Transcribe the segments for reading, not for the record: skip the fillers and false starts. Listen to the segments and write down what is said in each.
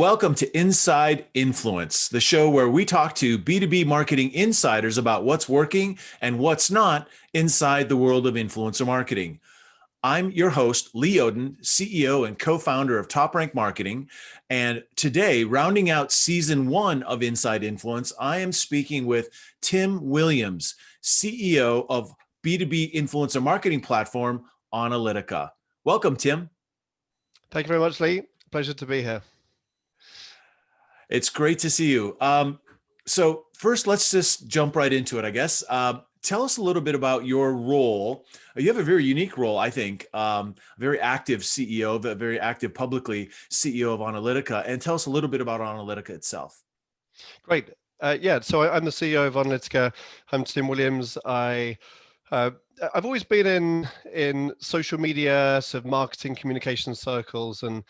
welcome to Inside Influence, the show where we talk to B2B marketing insiders about what's working and what's not inside the world of influencer marketing. I'm your host, Lee Odden, CEO and co-founder of TopRank Marketing. And today, rounding out season 1 of Inside Influence, I am speaking with Tim Williams, CEO of B2B influencer marketing platform, Onalytica. Welcome, Tim. Thank you very much, Lee. Pleasure to be here. It's great to see you. So first, let's just jump right into it, I guess. Tell us a little bit about your role. You have a very unique role, I think, very active CEO, very active publicly CEO of Onalytica. And tell us a little bit about Onalytica itself. Great. So I'm the CEO of Onalytica. I'm Tim Williams. I've always been in social media, sort of marketing communication circles, and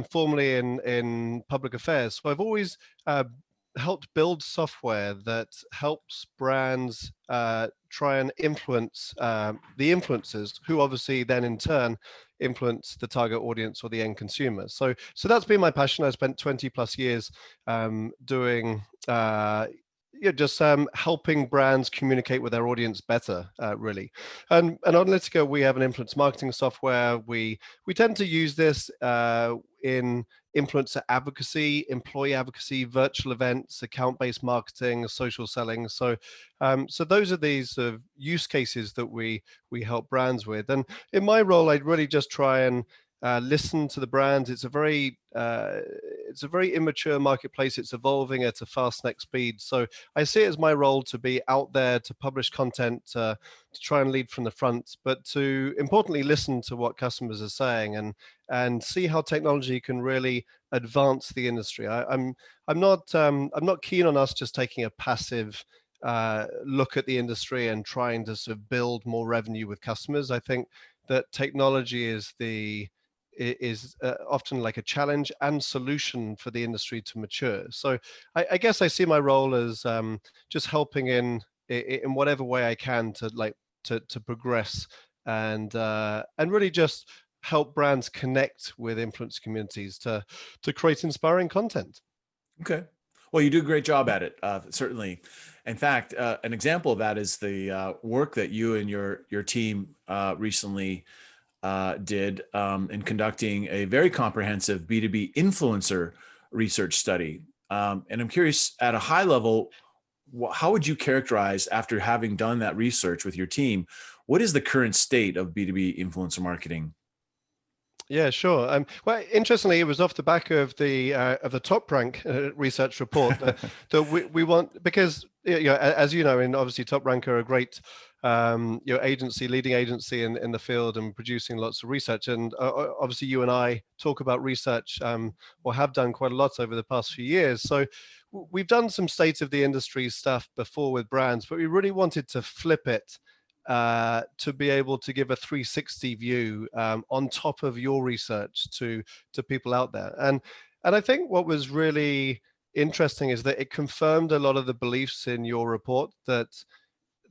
formerly in public affairs. So I've always helped build software that helps brands try and influence the influencers, who obviously then in turn influence the target audience or the end consumer. So that's been my passion. I spent 20 plus years doing helping brands communicate with their audience better, really. And at Onalytica, we have an influence marketing software. We tend to use this in influencer advocacy, employee advocacy, virtual events, account-based marketing, social selling. So those are these sort of use cases that we help brands with. And in my role, I'd really just try and listen to the brands. It's a very immature marketplace. It's evolving at a fast neck speed. So I see it as my role to be out there, to publish content, to try and lead from the front, but to importantly listen to what customers are saying and see how technology can really advance the industry. I'm not keen on us just taking a passive look at the industry and trying to sort of build more revenue with customers. I think that technology is often like a challenge and solution for the industry to mature. So I guess I see my role as just helping in whatever way I can to progress and really just help brands connect with influence communities to create inspiring content. Okay. Well, you do a great job at it, certainly. In fact, an example of that is the work that you and your team recently did in conducting a very comprehensive B2B influencer research study. And I'm curious, at a high level, how would you characterize, after having done that research with your team, what is the current state of B2B influencer marketing? Yeah, sure. Well, interestingly, it was off the back of the TopRank research report that we want, because as you know, and obviously TopRank are a great leading agency in the field and producing lots of research. And obviously, you and I talk about research or have done quite a lot over the past few years. So we've done some state of the industry stuff before with brands, but we really wanted to flip it to be able to give a 360 view on top of your research to people out there. And I think what was really interesting is that it confirmed a lot of the beliefs in your report, that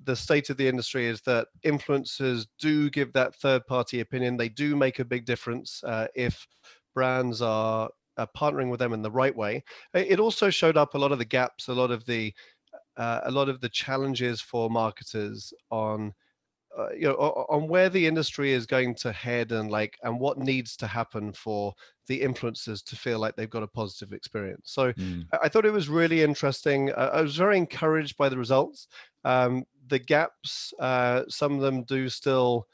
the state of the industry is that influencers do give that third-party opinion. They do make a big difference if brands are partnering with them in the right way. It also showed up a lot of the gaps, a lot of the challenges for marketers on where the industry is going to head and what needs to happen for the influencers to feel like they've got a positive experience. So I thought it was really interesting. I was very encouraged by the results. The gaps, some of them do still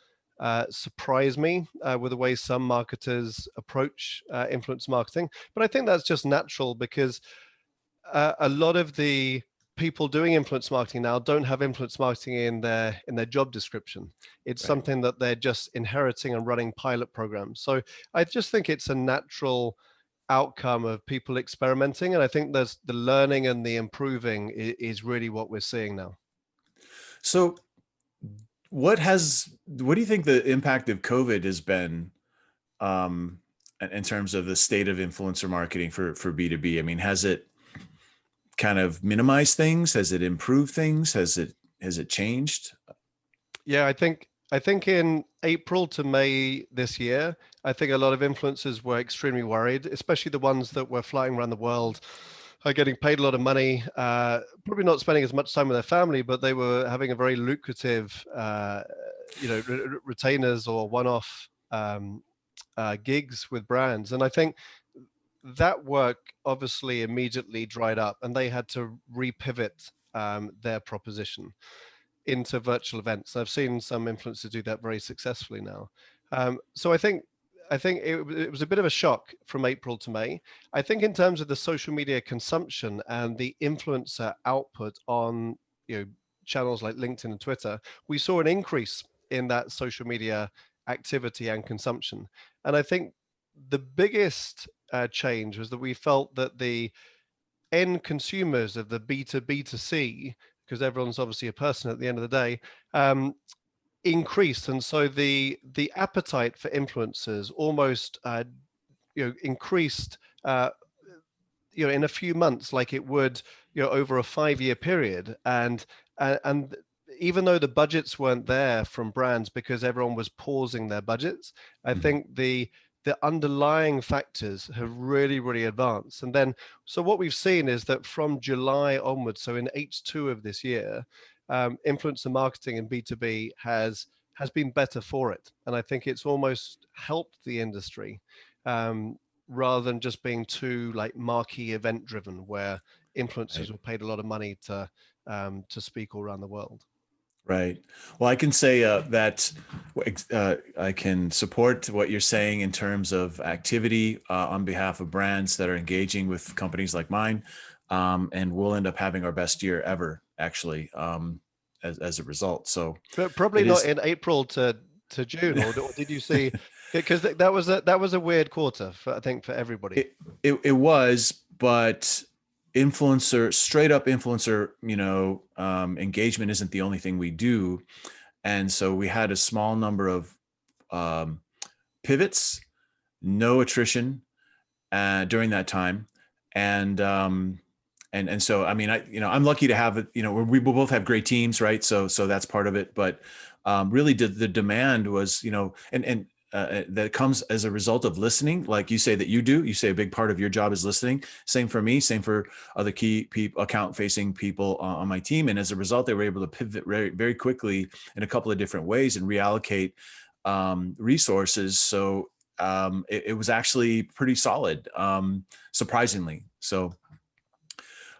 surprise me with the way some marketers approach influence marketing. But I think that's just natural, because a lot of the people doing influence marketing now don't have influence marketing in their job description. It's right. Something that they're just inheriting and running pilot programs. So I just think it's a natural outcome of people experimenting. And I think there's the learning and the improving is really what we're seeing now. So what do you think the impact of COVID has been in terms of the state of influencer marketing for B2B? I mean, has it kind of minimized things? Has it improved things? Has it changed? Yeah, I think I think in April to May this year, I think a lot of influencers were extremely worried, especially the ones that were flying around the world, are getting paid a lot of money, probably not spending as much time with their family, but they were having a very lucrative, retainers or one-off gigs with brands. And I think that work obviously immediately dried up, and they had to repivot their proposition into virtual events. I've seen some influencers do that very successfully now. So I think it was a bit of a shock from April to May. I think in terms of the social media consumption and the influencer output on channels like LinkedIn and Twitter, we saw an increase in that social media activity and consumption. And I think the biggest change was that we felt that the end consumers of the B2B2C, because everyone's obviously a person at the end of the day, increased, and so the appetite for influencers almost increased in a few months, like it would over a 5-year period. And even though the budgets weren't there from brands because everyone was pausing their budgets, I think the underlying factors have really advanced. And then, so what we've seen is that from July onwards, so in H2 of this year, influencer marketing and B2B has been better for it. And I think it's almost helped the industry, rather than just being too like marquee event driven, where influencers Right. were paid a lot of money to speak all around the world. Right. Well, I can say that I can support what you're saying in terms of activity on behalf of brands that are engaging with companies like mine. And we'll end up having our best year ever, actually, as a result. So But probably it not is. in April to June, or did you see? Because that was a weird quarter for, I think, for everybody. It was, but straight up influencer, engagement isn't the only thing we do. And so we had a small number of um, pivots, no attrition during that time. And so, I mean, I'm lucky to have it, we both have great teams, right? So that's part of it. But really the demand was, that comes as a result of listening. Like you say that you say a big part of your job is listening. Same for me, same for other key people, account facing people on my team. And as a result, they were able to pivot very, very quickly in a couple of different ways and reallocate resources. So it was actually pretty solid, surprisingly. So,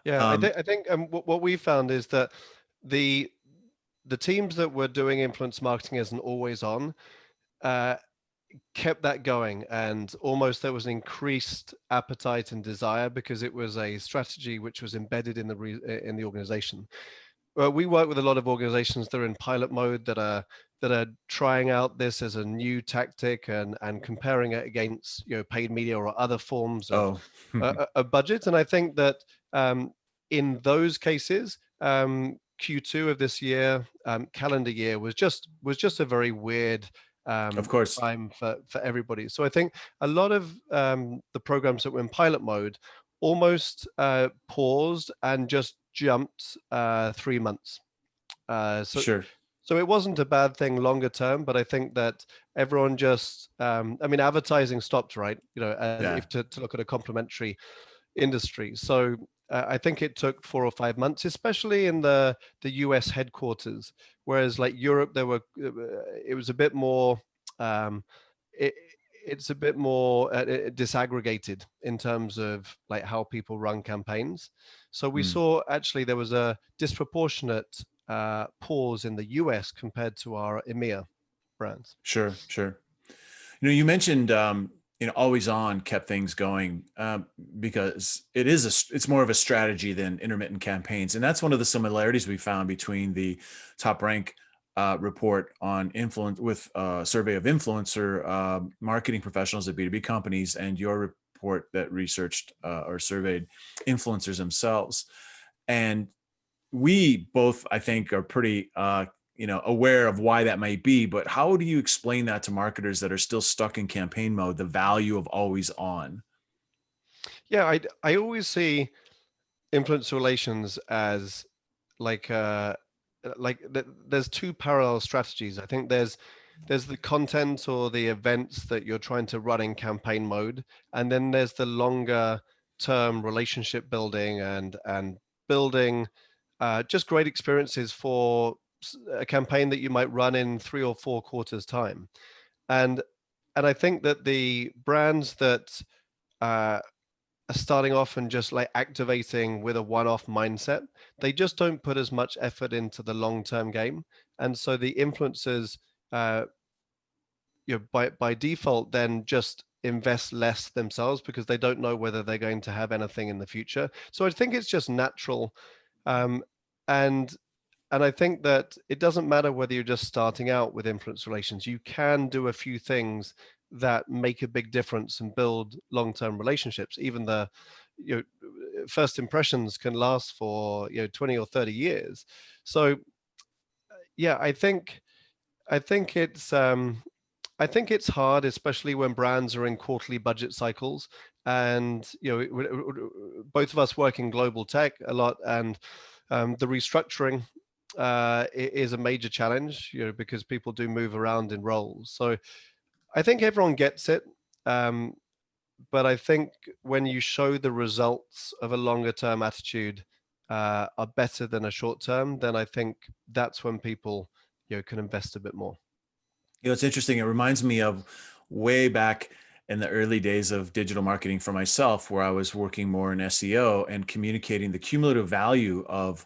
Yeah, um, I think what we found is that the teams that were doing influence marketing as an always on, uh, kept that going, and almost there was an increased appetite and desire because it was a strategy which was embedded in in the organization. Well, we work with a lot of organizations that are in pilot mode, that are trying out this as a new tactic and comparing it against paid media or other forms of oh, a budget. And I think that in those cases, Q2 of this year, calendar year, was just a very weird of course, time for everybody. So I think a lot of the programs that were in pilot mode almost paused and just jumped 3 months. Uh, so sure, so it wasn't a bad thing longer term, but I think that everyone just, I mean, advertising stopped, right? As yeah, if to look at a complementary industry. So I think it took 4 or 5 months, especially in the US headquarters. Whereas like Europe, it was a bit more, um, it, it's a bit more disaggregated in terms of like how people run campaigns. So we mm, saw actually there was a disproportionate pause in the US compared to our EMEA brands. sure. You mentioned, always on kept things going, because it's more of a strategy than intermittent campaigns. And that's one of the similarities we found between the TopRank report on influence with survey of influencer marketing professionals at B2B companies and your report that researched or surveyed influencers themselves. And we both, I think, are pretty aware of why that might be, but how do you explain that to marketers that are still stuck in campaign mode, the value of always on? Yeah, I always see influencer relations as like there's two parallel strategies. I think there's the content or the events that you're trying to run in campaign mode, and then there's the longer term relationship building and building just great experiences for a campaign that you might run in 3 or 4 quarters time. And I think that the brands that are starting off and just like activating with a one-off mindset, they just don't put as much effort into the long-term game. And so the influencers, uh, by default, then just invest less themselves because they don't know whether they're going to have anything in the future. So I think it's just natural. Um, and and I think that it doesn't matter whether you're just starting out with influence relations. You can do a few things that make a big difference and build long-term relationships. Even the you know, first impressions can last for 20 or 30 years. So yeah, I think it's I think it's hard, especially when brands are in quarterly budget cycles. And both of us work in global tech a lot, and the restructuring is a major challenge, because people do move around in roles. So I think everyone gets it. Um, but I think when you show the results of a longer term attitude are better than a short term, then I think that's when people can invest a bit more. It's interesting. It reminds me of way back in the early days of digital marketing for myself, where I was working more in SEO and communicating the cumulative value of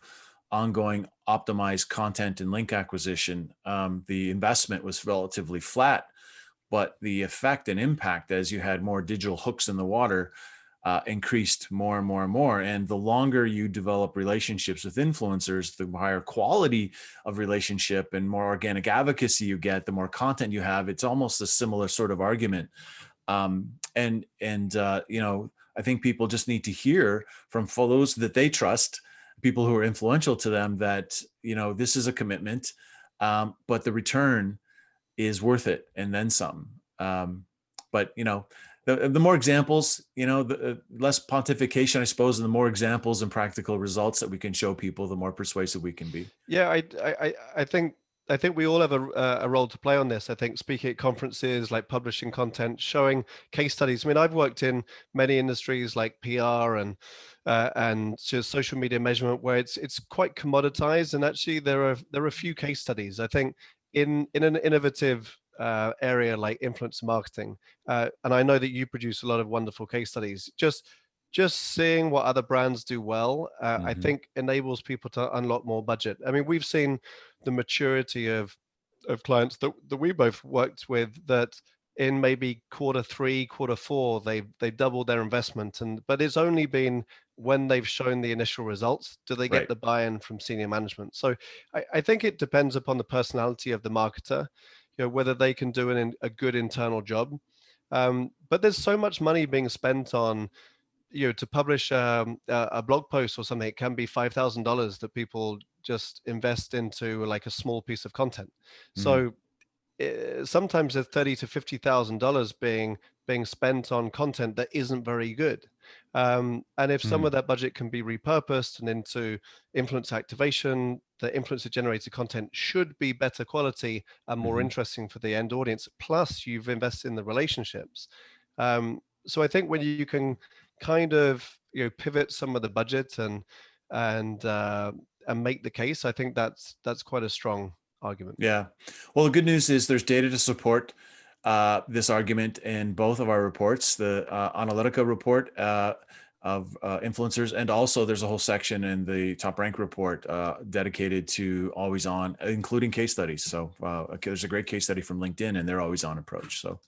ongoing optimized content and link acquisition. The investment was relatively flat, but the effect and impact as you had more digital hooks in the water increased more and more and more. And the longer you develop relationships with influencers, the higher quality of relationship and more organic advocacy you get, the more content you have. It's almost a similar sort of argument. I think people just need to hear from those that they trust, people who are influential to them, that, this is a commitment, but the return is worth it and then some. But the more examples, the less pontification, I suppose, and the more examples and practical results that we can show people, the more persuasive we can be. Yeah, I think we all have a role to play on this. I think speaking at conferences, like publishing content, showing case studies. I mean, I've worked in many industries like PR and just social media measurement, where it's quite commoditized. And actually, there are a few case studies. I think in an innovative area like influencer marketing, and I know that you produce a lot of wonderful case studies. Just seeing what other brands do well, I think enables people to unlock more budget. I mean, we've seen the maturity of clients that we both worked with, that in maybe quarter 3, quarter 4, they've doubled their investment, but it's only been when they've shown the initial results do they get Right. the buy-in from senior management. So I think it depends upon the personality of the marketer, whether they can do a good internal job. But there's so much money being spent on to publish a blog post or something. It can be $5,000 that people just invest into like a small piece of content. Mhm. So sometimes there's $30,000 to $50,000 being spent on content that isn't very good. And if some Mhm. of that budget can be repurposed and into influence activation, the influencer generated content should be better quality and more Mhm. interesting for the end audience. Plus, you've invested in the relationships. So I think when you can kind of pivot some of the budget and uh, and make the case, I think that's quite a strong argument. Yeah. Well, the good news is there's data to support this argument in both of our reports, the Onalytica report of influencers, and also there's a whole section in the TopRank report dedicated to always on, including case studies. So there's a great case study from LinkedIn and their always on approach. So,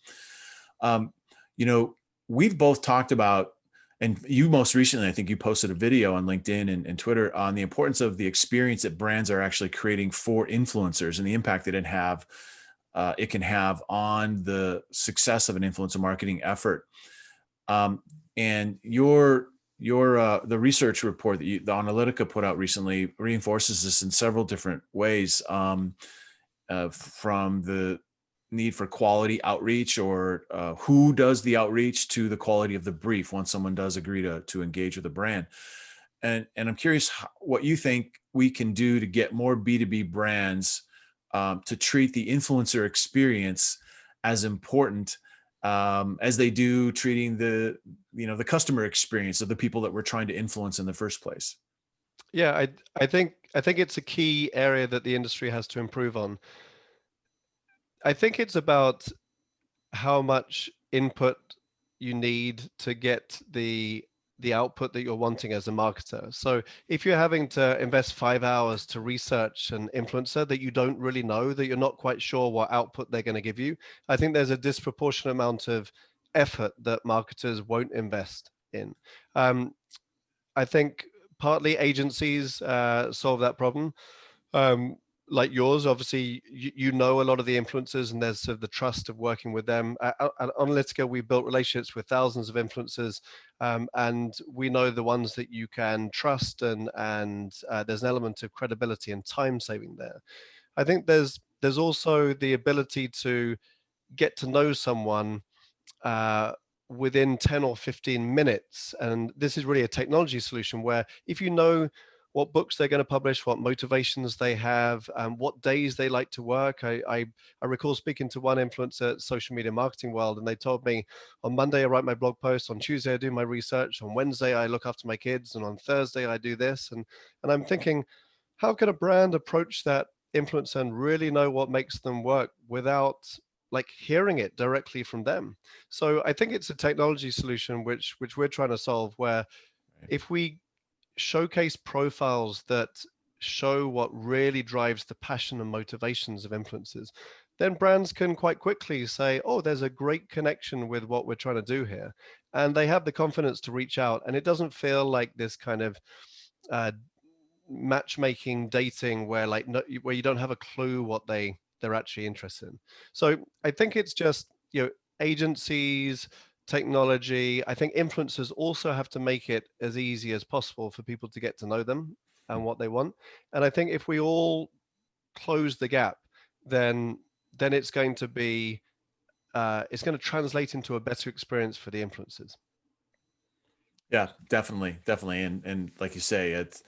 um, you know, we've both talked about, and you most recently, I think you posted a video on LinkedIn and Twitter on the importance of the experience that brands are actually creating for influencers and the impact that it can have on the success of an influencer marketing effort. And the research report that the Onalytica put out recently reinforces this in several different ways, from the need for quality outreach, or who does the outreach, to the quality of the brief once someone does agree to engage with a brand. and I'm curious what you think we can do to get more B2B brands to treat the influencer experience as important as they do treating the customer experience of the people that we're trying to influence in the first place. Yeah, I think it's a key area that the industry has to improve on. I think it's about how much input you need to get the output that you're wanting as a marketer. So if you're having to invest 5 hours to research an influencer that you don't really know, that you're not quite sure what output they're going to give you, I think there's a disproportionate amount of effort that marketers won't invest in. Um, I think partly agencies solve that problem. Um, like yours, obviously, you know a lot of the influencers, and there's sort of the trust of working with them. At Onalytica, we built relationships with thousands of influencers, and we know the ones that you can trust, and there's an element of credibility and time saving there. I think there's also the ability to get to know someone uh, within 10 or 15 minutes. And this is really a technology solution where if you know what books they're going to publish, what motivations they have, what days they like to work. I recall speaking to one influencer at Social Media Marketing World, and they told me on Monday I write my blog post, on Tuesday I do my research, on Wednesday I look after my kids, and on Thursday I do this. And I'm thinking, how can a brand approach that influencer and really know what makes them work without like hearing it directly from them? So I think it's a technology solution which we're trying to solve, where if we showcase profiles that show what really drives the passion and motivations of influencers, then brands can quite quickly say, oh, there's a great connection with what we're trying to do here. And they have the confidence to reach out. And it doesn't feel like this kind of uh, matchmaking dating where like no, where you don't have a clue what they're actually interested in. So I think it's just, agencies, technology. I think influencers also have to make it as easy as possible for people to get to know them and what they want. And I think if we all close the gap, then it's going to be it's going to translate into a better experience for the influencers. Yeah, definitely, and like you say, it's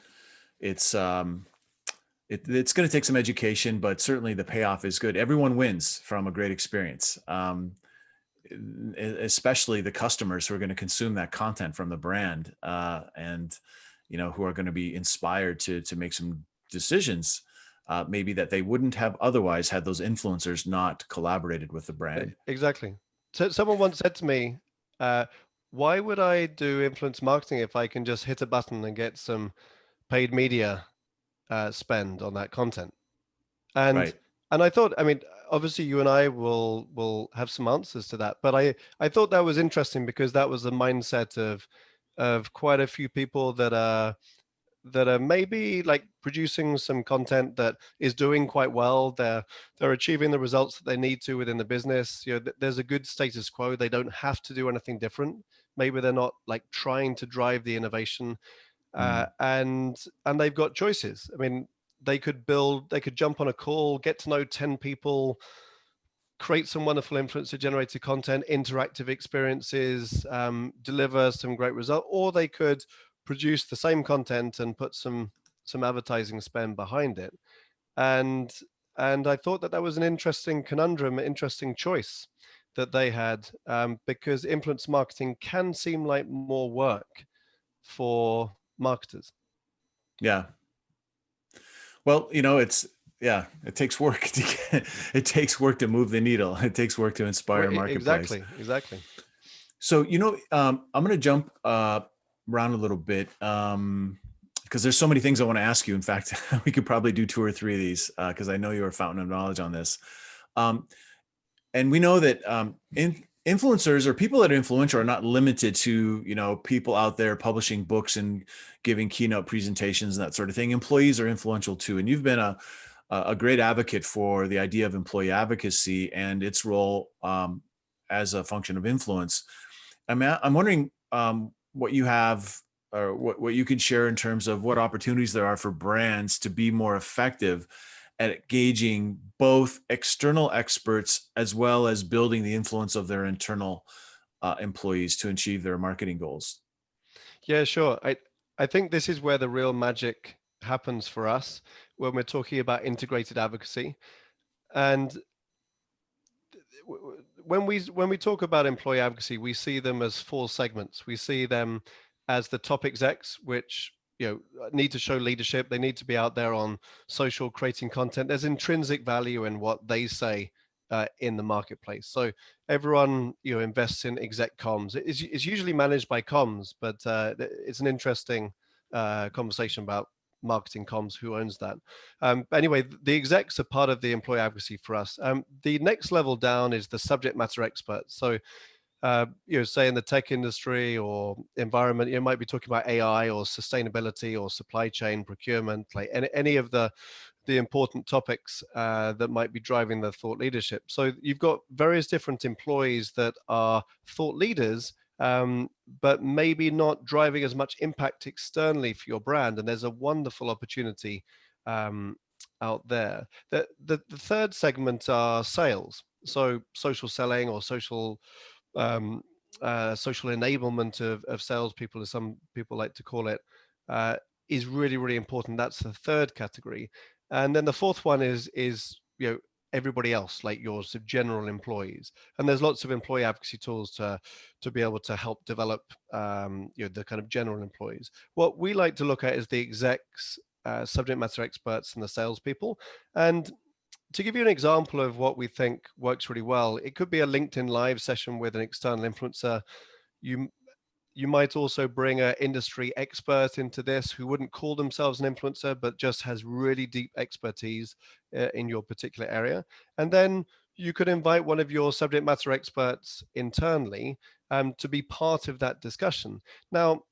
it's going to take some education, but certainly the payoff is good. Everyone wins from a great experience, especially the customers who are going to consume that content from the brand, and who are going to be inspired to make some decisions, maybe that they wouldn't have otherwise had those influencers not collaborated with the brand. Exactly. So someone once said to me, uh, why would I do influence marketing if I can just hit a button and get some paid media spend on that content? And Right. and I thought, I mean, obviously you and I will have some answers to that, but I thought that was interesting because that was the mindset of quite a few people that are maybe like producing some content that is doing quite well. They're achieving the results that they need to within the business. There's a good status quo. They don't have to do anything different. Maybe they're not like trying to drive the innovation, Mm. and they've got choices. I mean, they could jump on a call, get to know 10 people, create some wonderful influencer generated content, interactive experiences, deliver some great result, or they could produce the same content and put some advertising spend behind it. And and I thought that that was an interesting conundrum, interesting choice that they had, because influence marketing can seem like more work for marketers. Yeah. Well, yeah, it takes work to it takes work to move the needle. It takes work to inspire a marketplace. Exactly. So, I'm going to jump around a little bit because there's so many things I want to ask you. In fact, we could probably do two or three of these because I know you're a fountain of knowledge on this. Um, and we know that influencers or people that are influential are not limited to people out there publishing books and giving keynote presentations and that sort of thing. Employees are influential too, and you've been a great advocate for the idea of employee advocacy and its role as a function of influence. I'm wondering what you have or what you can share in terms of what opportunities there are for brands to be more effective at gauging both external experts as well as building the influence of their internal employees to achieve their marketing goals. Yeah, sure. I think this is where the real magic happens for us when we're talking about integrated advocacy. And when we talk about employee advocacy, we see them as four segments. We see them as the top execs, which need to show leadership. They need to be out there on social, creating content. There's intrinsic value in what they say in the marketplace. So everyone invests in exec comms. It's usually managed by comms, but it's an interesting conversation about marketing comms, who owns that. Anyway, the execs are part of the employee advocacy for us. The next level down is the subject matter experts. So say in the tech industry or environment, you might be talking about AI or sustainability or supply chain procurement, like any of the important topics that might be driving the thought leadership. So you've got various different employees that are thought leaders, but maybe not driving as much impact externally for your brand. And there's a wonderful opportunity out there. The third segment are sales. So social selling or social enablement of salespeople, as some people like to call it, is really, really important. That's the third category. And then the fourth one is everybody else, like your sort of general employees. And there's lots of employee advocacy tools to be able to help develop the kind of general employees. What we like to look at is the execs, subject matter experts, and the salespeople. And to give you an example of what we think works really well, it could be a LinkedIn live session with an external influencer. You might also bring an industry expert into this who wouldn't call themselves an influencer, but just has really deep expertise in your particular area. And then you could invite one of your subject matter experts internally to be part of that discussion. Now,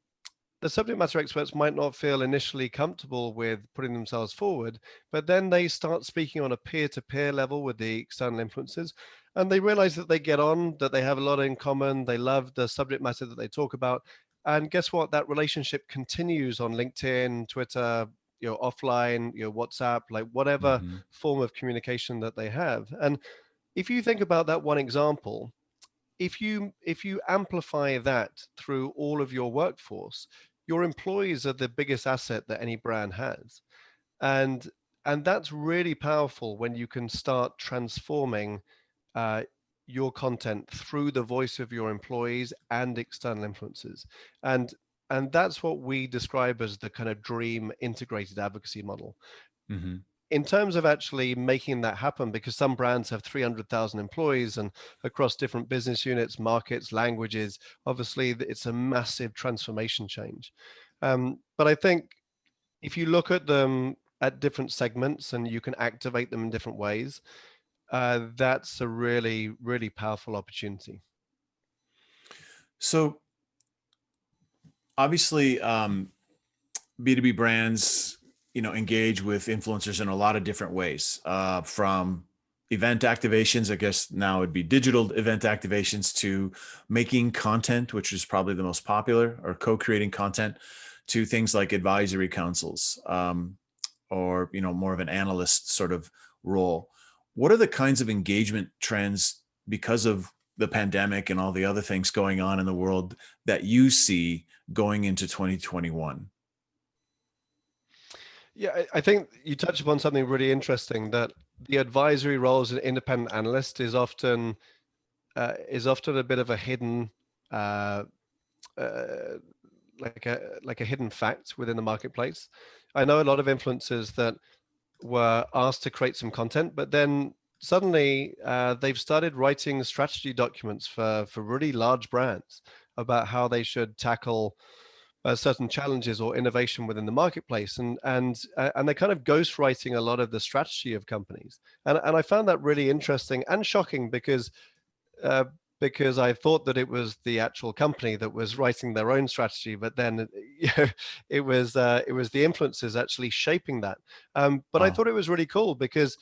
the subject matter experts might not feel initially comfortable with putting themselves forward, but then they start speaking on a peer-to-peer level with the external influencers, and they realize that they get on, that they have a lot in common, they love the subject matter that they talk about, and guess what? That relationship continues on LinkedIn, Twitter, offline, WhatsApp, like whatever Mm-hmm. form of communication that they have. And if you think about that one example, if you amplify that through all of your workforce, your employees are the biggest asset that any brand has. And that's really powerful when you can start transforming uh, your content through the voice of your employees and external influencers. And that's what we describe as the kind of dream integrated advocacy model. Mm-hmm. In terms of actually making that happen, because some brands have 300,000 employees and across different business units, markets, languages, obviously it's a massive transformation change. But I think if you look at them at different segments and you can activate them in different ways, that's a really, really powerful opportunity. So obviously, B2B brands, engage with influencers in a lot of different ways, from event activations, I guess now it'd be digital event activations, to making content, which is probably the most popular, or co-creating content, to things like advisory councils, or, more of an analyst sort of role. What are the kinds of engagement trends, because of the pandemic and all the other things going on in the world, that you see going into 2021? Yeah, I think you touched upon something really interesting, that the advisory role as an independent analyst is often a bit of a hidden uh, uh, like a hidden fact within the marketplace. I know a lot of influencers that were asked to create some content, but then suddenly they've started writing strategy documents for really large brands about how they should tackle certain challenges or innovation within the marketplace, and they're kind of ghostwriting a lot of the strategy of companies, and I found that really interesting and shocking uh, because I thought that it was the actual company that was writing their own strategy, but then it was the influencers actually shaping that. But I Wow. thought it was really cool because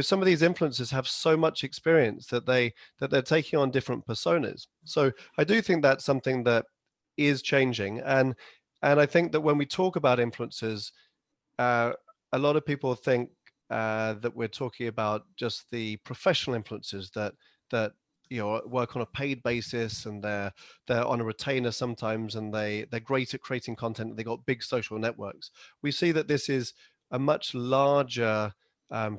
some of these influencers have so much experience that they're taking on different personas. So I do think that's something that is changing, and I think that when we talk about influencers, uh, a lot of people think that we're talking about just the professional influencers that work on a paid basis, and they're on a retainer sometimes, and they're great at creating content. They got big social networks. We see that this is a much larger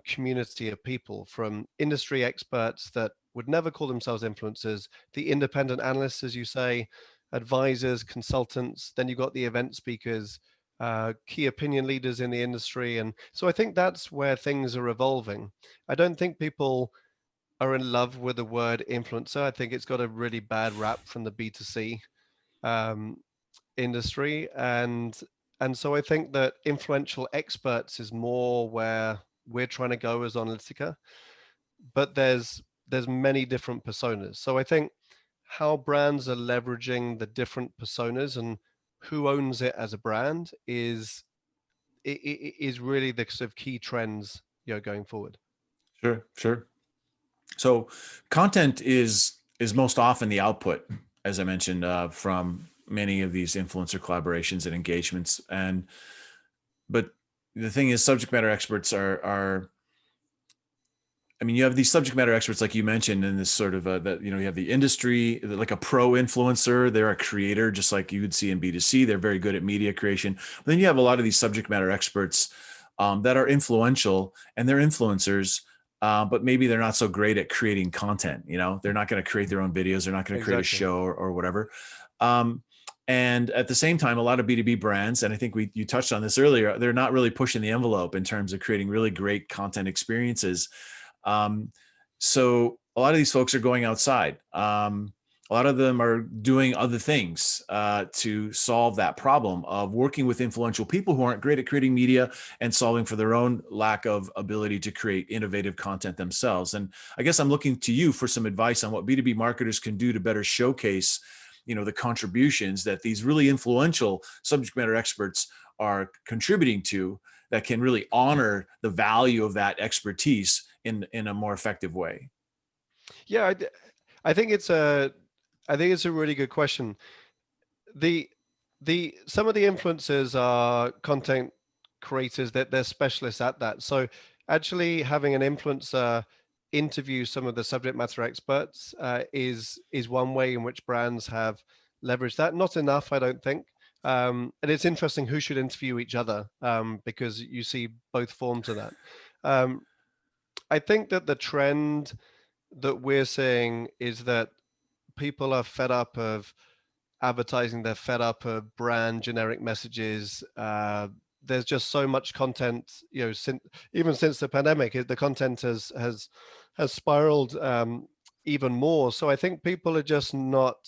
community of people, from industry experts that would never call themselves influencers, the independent analysts, as you say, advisors, consultants. Then you've got the event speakers, key opinion leaders in the industry. And so I think that's where things are evolving. I don't think people are in love with the word influencer. I think it's got a really bad rap from the B2C um, industry. And so I think that influential experts is more where we're trying to go as Onalytica. But there's many different personas. So I think how brands are leveraging the different personas and who owns it as a brand is really the sort of key trends, going forward. Sure, sure. So content is most often the output, as I mentioned, from many of these influencer collaborations and engagements. But the thing is, subject matter experts are I mean, you have these subject matter experts, like you mentioned, in this sort of that, you have the industry, like a pro influencer. They're a creator, just like you would see in B2C. They're very good at media creation. But then you have a lot of these subject matter experts that are influential, and they're influencers, but maybe they're not so great at creating content. They're not going to create their own videos. They're not going to create a show or whatever. And at the same time, a lot of B2B brands, and I think you touched on this earlier, they're not really pushing the envelope in terms of creating really great content experiences. So a lot of these folks are going outside. A lot of them are doing other things to solve that problem of working with influential people who aren't great at creating media and solving for their own lack of ability to create innovative content themselves. And I guess I'm looking to you for some advice on what B2B marketers can do to better showcase, the contributions that these really influential subject matter experts are contributing to, that can really honor the value of that expertise in a more effective way. Yeah, I think it's a really good question. The some of the influencers are content creators that they're specialists at that. So actually having an influencer interview some of the subject matter experts is one way in which brands have leveraged that. Not enough, I don't think. And it's interesting who should interview each other, because you see both forms of that. I think that the trend that we're seeing is that people are fed up of advertising. They're fed up of brand generic messages. There's just so much content, even since the pandemic, the content has spiraled even more. So I think people are just not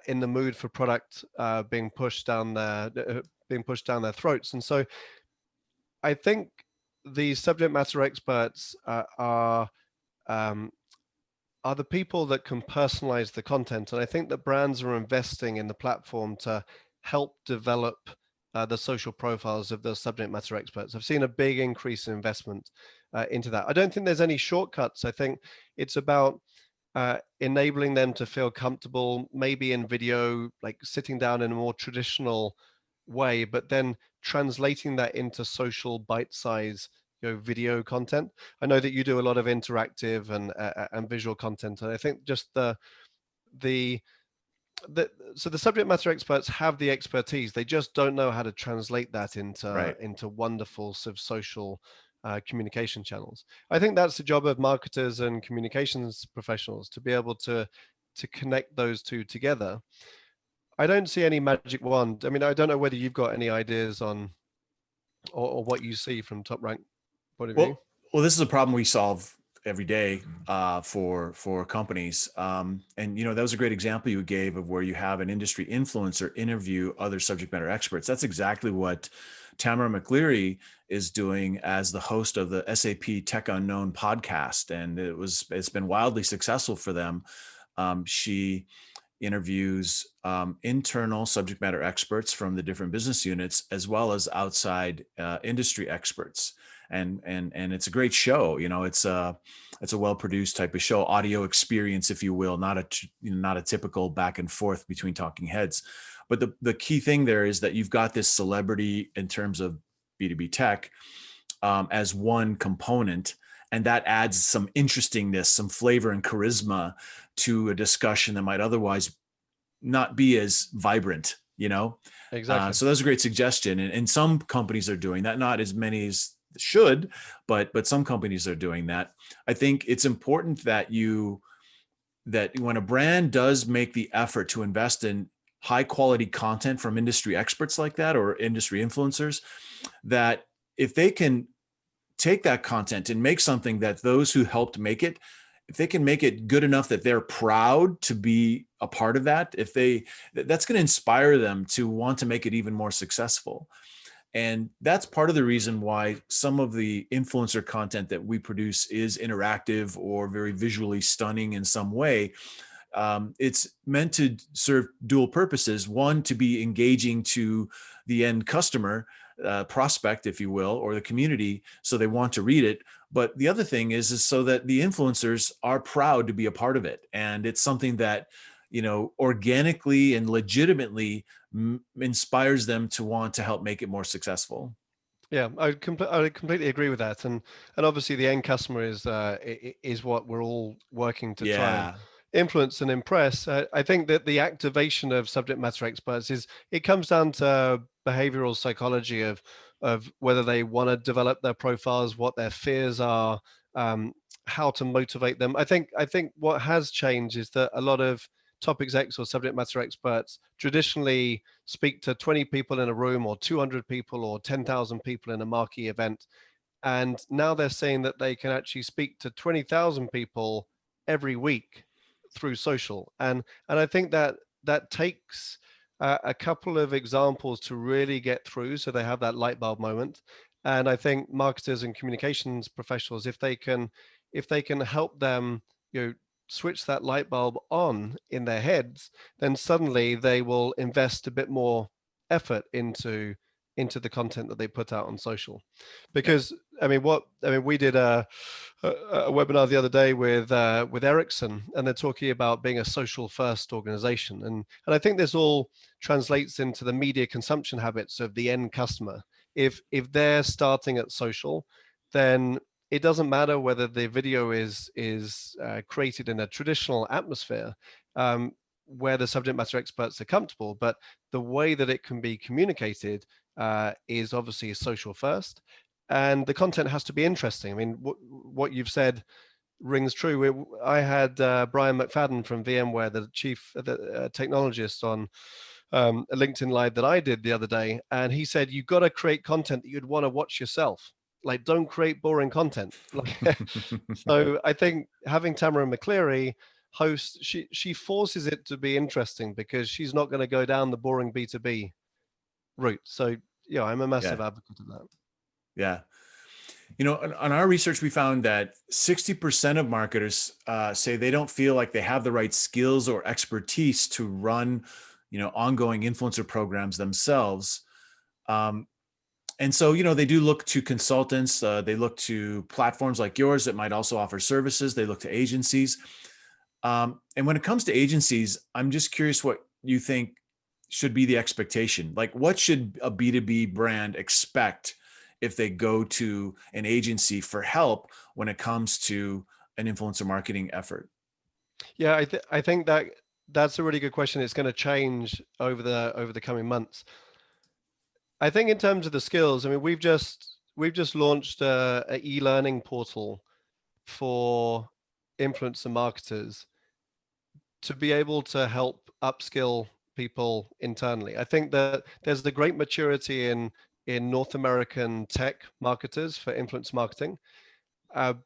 in the mood for product being pushed down their throats. And so I think the subject matter experts are the people that can personalize the content. And I think that brands are investing in the platform to help develop the social profiles of those subject matter experts. I've seen a big increase in investment into that. I don't think there's any shortcuts. I think it's about enabling them to feel comfortable, maybe in video, like sitting down in a more traditional way, but then translating that into social bite-size video content. I know that you do a lot of interactive and visual content, and I think just so the subject matter experts have the expertise. They just don't know how to translate that into wonderful sort of social communication channels. I think that's the job of marketers and communications professionals, to be able to connect those two together. I don't see any magic wand. I mean, I don't know whether you've got any ideas on or what you see from TopRank point of view. Well, this is a problem we solve every day for companies. And, that was a great example you gave of where you have an industry influencer interview other subject matter experts. That's exactly what Tamara McCleary is doing as the host of the SAP Tech Unknown podcast. And it's been wildly successful for them. She interviews internal subject matter experts from the different business units, as well as outside industry experts. And it's a great show. It's a well-produced type of show, audio experience, if you will, not a typical back and forth between talking heads. But the key thing there is that you've got this celebrity in terms of B2B tech as one component, And that adds some interestingness, some flavor and charisma to a discussion that might otherwise not be as vibrant, Exactly. So that's a great suggestion. And some companies are doing that, not as many as should, but some companies are doing that. I think it's important that when a brand does make the effort to invest in high quality content from industry experts like that, or industry influencers, that if they can take that content and make something that those who helped make it, if they can make it good enough that they're proud to be a part of that, that's going to inspire them to want to make it even more successful. And that's part of the reason why some of the influencer content that we produce is interactive or very visually stunning in some way. It's meant to serve dual purposes. One, to be engaging to the end customer, prospect, if you will, or the community, so they want to read it. But the other thing is so that the influencers are proud to be a part of it. And it's something that, organically and legitimately inspires them to want to help make it more successful. Yeah, I completely agree with that, and obviously the end customer is what we're all working to try and Yeah. influence and impress. I think that the activation of subject matter experts it comes down to behavioral psychology of whether they want to develop their profiles, what their fears are, how to motivate them. I think what has changed is that a lot of top execs or subject matter experts traditionally speak to 20 people in a room, or 200 people, or 10,000 people in a marquee event. And now they're saying that they can actually speak to 20,000 people every week through social. And I think that takes a couple of examples to really get through, so they have that light bulb moment. And I think marketers and communications professionals, if they can help them, switch that light bulb on in their heads, then suddenly they will invest a bit more effort into the content that they put out on social. Yeah. Because we did a webinar the other day with Ericsson, and they're talking about being a social first organization, and I think this all translates into the media consumption habits of the end customer. If they're starting at social, then it doesn't matter whether the video is created in a traditional atmosphere, where the subject matter experts are comfortable, but the way that it can be communicated is obviously social first, and the content has to be interesting. I mean, what you've said rings true. I had Brian McFadden from VMware, the chief technologist, on a LinkedIn Live that I did the other day, and he said, "You've got to create content that you'd want to watch yourself. Like, don't create boring content." So I think having Tamara McCleary host, she forces it to be interesting, because she's not going to go down the boring B2B route. So yeah, I'm a massive Yeah. advocate of that. Yeah. On our research, we found that 60% of marketers say they don't feel like they have the right skills or expertise to run, ongoing influencer programs themselves. And so, they do look to consultants. They look to platforms like yours that might also offer services. They look to agencies. And when it comes to agencies, I'm just curious what you think should be the expectation. Like, what should a B2B brand expect if they go to an agency for help when it comes to an influencer marketing effort? Yeah, I think that's a really good question. It's going to change over the coming months. I think in terms of the skills, I mean, we've just launched a e-learning portal for influencer marketers to be able to help upskill people internally. I think that there's the great maturity in North American tech marketers for influence marketing,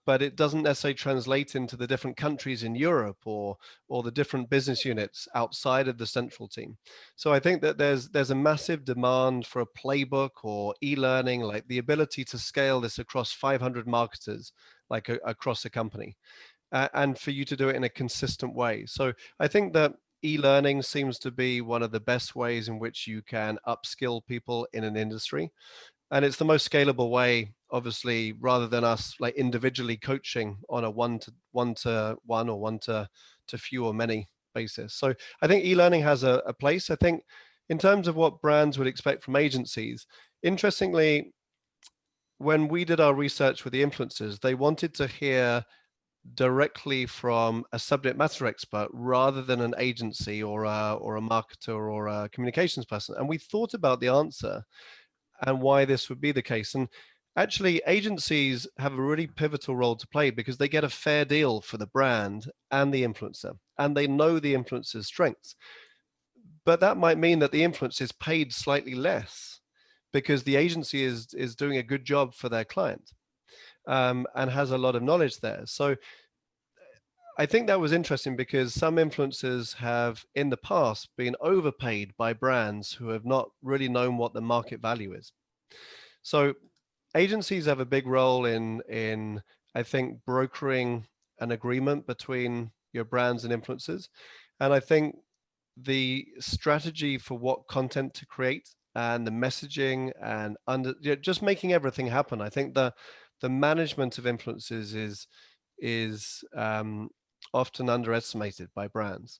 but it doesn't necessarily translate into the different countries in Europe, or the different business units outside of the central team. So I think that there's a massive demand for a playbook or e-learning, like the ability to scale this across 500 marketers, like across a company, and for you to do it in a consistent way. So I think that e-learning seems to be one of the best ways in which you can upskill people in an industry. And it's the most scalable way, obviously, rather than us like individually coaching on a one-to-one or one to few or many basis. So I think e-learning has a place. I think in terms of what brands would expect from agencies, interestingly, when we did our research with the influencers, they wanted to hear directly from a subject matter expert rather than an agency or a marketer or a communications person. And we thought about the answer and why this would be the case. And actually, agencies have a really pivotal role to play because they get a fair deal for the brand and the influencer, and they know the influencer's strengths. But that might mean that the influencer is paid slightly less because the agency is doing a good job for their client, and has a lot of knowledge there. So I think that was interesting because some influencers have in the past been overpaid by brands who have not really known what the market value is. So agencies have a big role in I think brokering an agreement between your brands and influencers. And I think the strategy for what content to create and the messaging and just making everything happen. I think the management of influencers is often underestimated by brands.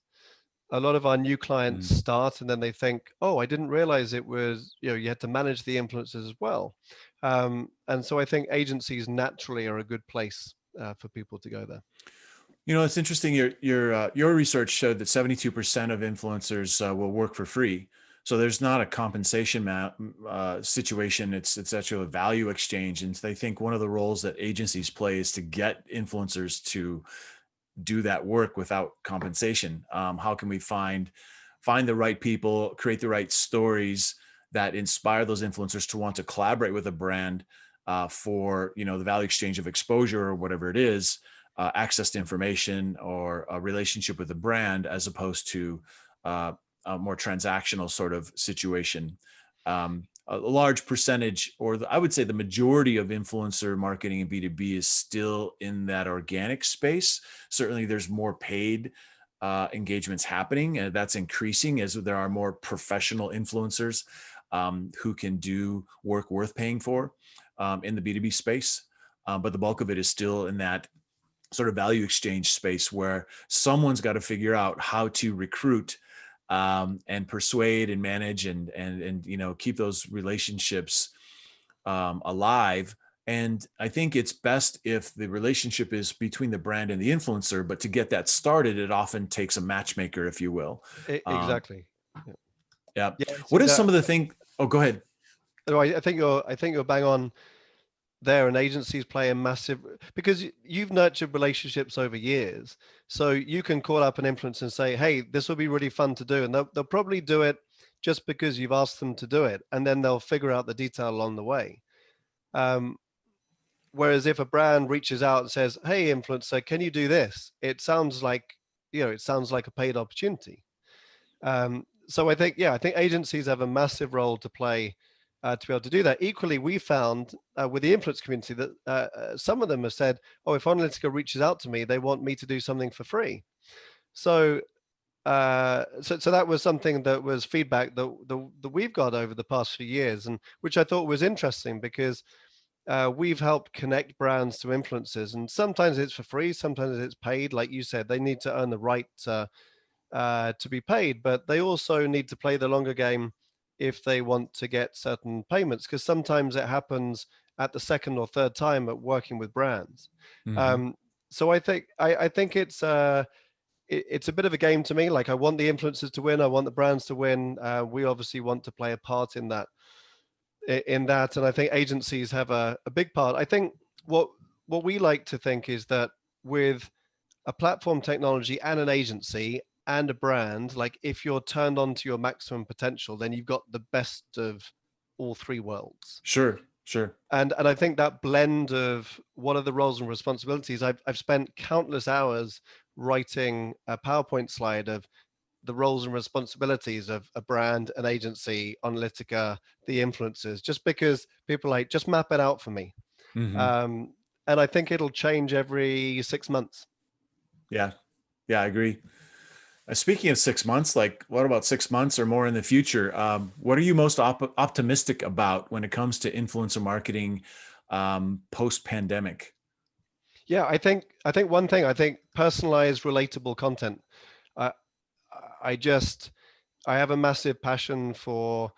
A lot of our new clients start and then they think, oh, I didn't realize it was, you had to manage the influencers as well. And so I think agencies naturally are a good place for people to go there. It's interesting. Your research showed that 72% of influencers will work for free. So there's not a compensation situation. It's actually a value exchange. And they think one of the roles that agencies play is to get influencers to do that work without compensation. How can we find the right people, create the right stories that inspire those influencers to want to collaborate with a brand for the value exchange of exposure or whatever it is, access to information or a relationship with the brand, as opposed to a more transactional sort of situation. A large percentage, or I would say the majority of influencer marketing in B2B is still in that organic space. Certainly there's more paid engagements happening, and that's increasing as there are more professional influencers who can do work worth paying for in the B2B space. But the bulk of it is still in that sort of value exchange space where someone's got to figure out how to recruit and persuade and manage and keep those relationships alive. And I think it's best if the relationship is between the brand and the influencer, but to get that started, it often takes a matchmaker, if you will. Exactly. Yeah. Yeah. What is some of the thing? Oh, go ahead. I think you're bang on there, and agencies play a massive, because you've nurtured relationships over years. So you can call up an influencer and say, hey, this will be really fun to do. And they'll probably do it just because you've asked them to do it. And then they'll figure out the detail along the way. Whereas if a brand reaches out and says, hey, influencer, can you do this? It sounds like a paid opportunity. So I think agencies have a massive role to play to be able to do that. Equally, we found with the influence community that some of them have said, oh, if Onalytica reaches out to me, they want me to do something for free. So that was something that was feedback that we've got over the past few years, and which I thought was interesting because we've helped connect brands to influencers, and sometimes it's for free, sometimes it's paid. Like you said, they need to earn the right to be paid, but they also need to play the longer game if they want to get certain payments, because sometimes it happens at the second or third time at working with brands. Mm-hmm. So I think it's a bit of a game to me. Like, I want the influencers to win, I want the brands to win. We obviously want to play a part in that. And I think agencies have a big part. I think what we like to think is that with a platform technology and an agency and a brand, like, if you're turned on to your maximum potential, then you've got the best of all three worlds. Sure. And I think that blend of what are the roles and responsibilities, I've spent countless hours writing a PowerPoint slide of the roles and responsibilities of a brand, an agency, Onalytica, the influencers, just because people like, just map it out for me. Mm-hmm. And I think it'll change every 6 months. Yeah, I agree. Speaking of 6 months, like, what about 6 months or more in the future? What are you most optimistic about when it comes to influencer marketing post-pandemic? Yeah, I think one thing, I think personalized, relatable content. Uh, I have a massive passion for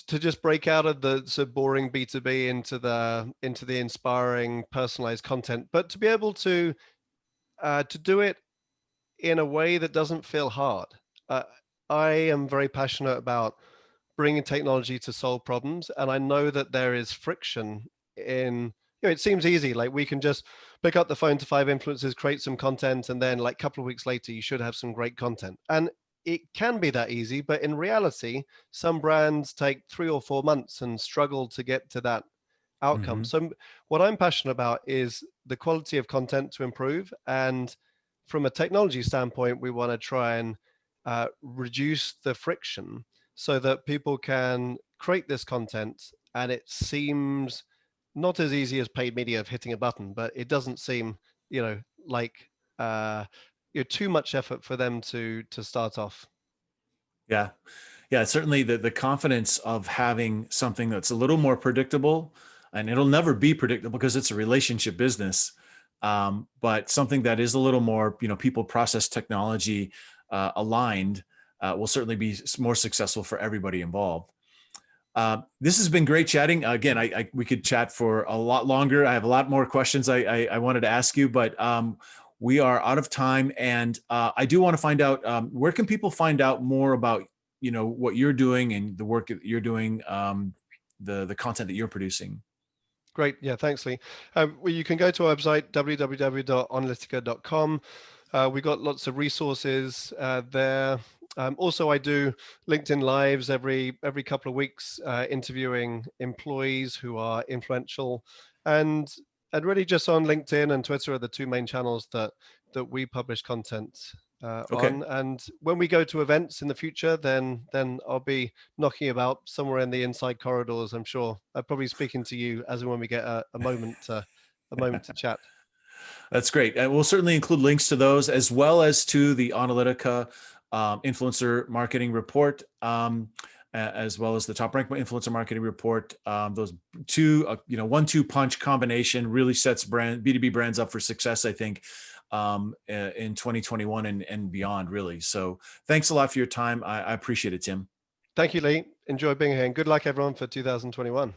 to just break out of the so boring B2B into the inspiring personalized content, but to be able to do it in a way that doesn't feel hard. Uh, I am very passionate about bringing technology to solve problems, and I know that there is friction in. It seems easy, like we can just pick up the phone to 5 influencers, create some content, and then like a couple of weeks later, you should have some great content. And it can be that easy, but in reality, some brands take 3 or 4 months and struggle to get to that outcome. Mm-hmm. So what I'm passionate about is the quality of content to improve. And from a technology standpoint, we want to try and reduce the friction so that people can create this content, and it seems not as easy as paid media of hitting a button, but it doesn't seem, like too much effort for them to start off. Yeah. Yeah. Certainly the confidence of having something that's a little more predictable, and it'll never be predictable because it's a relationship business. But something that is a little more, people process technology aligned will certainly be more successful for everybody involved. This has been great chatting. Again, we could chat for a lot longer. I have a lot more questions I wanted to ask you, but we are out of time. And I do want to find out, where can people find out more about, what you're doing and the work that you're doing, the content that you're producing? Great. Yeah, thanks, Lee. Well, you can go to our website, www.onalytica.com. We've got lots of resources there. Also, I do LinkedIn Lives every couple of weeks, interviewing employees who are influential, and really just on LinkedIn and Twitter are the two main channels that we publish content Okay. on. And when we go to events in the future, then I'll be knocking about somewhere in the inside corridors. I'm sure I'm probably speaking to you as and when we get a moment to chat. That's great. And we'll certainly include links to those as well as to the Onalytica influencer marketing report, as well as the TopRank influencer marketing report. Those two, 1-2 punch combination really sets B2B brands up for success, I think, in 2021 and beyond, really. So thanks a lot for your time. I appreciate it, Tim. Thank you, Lee. Enjoy being here, and good luck, everyone, for 2021.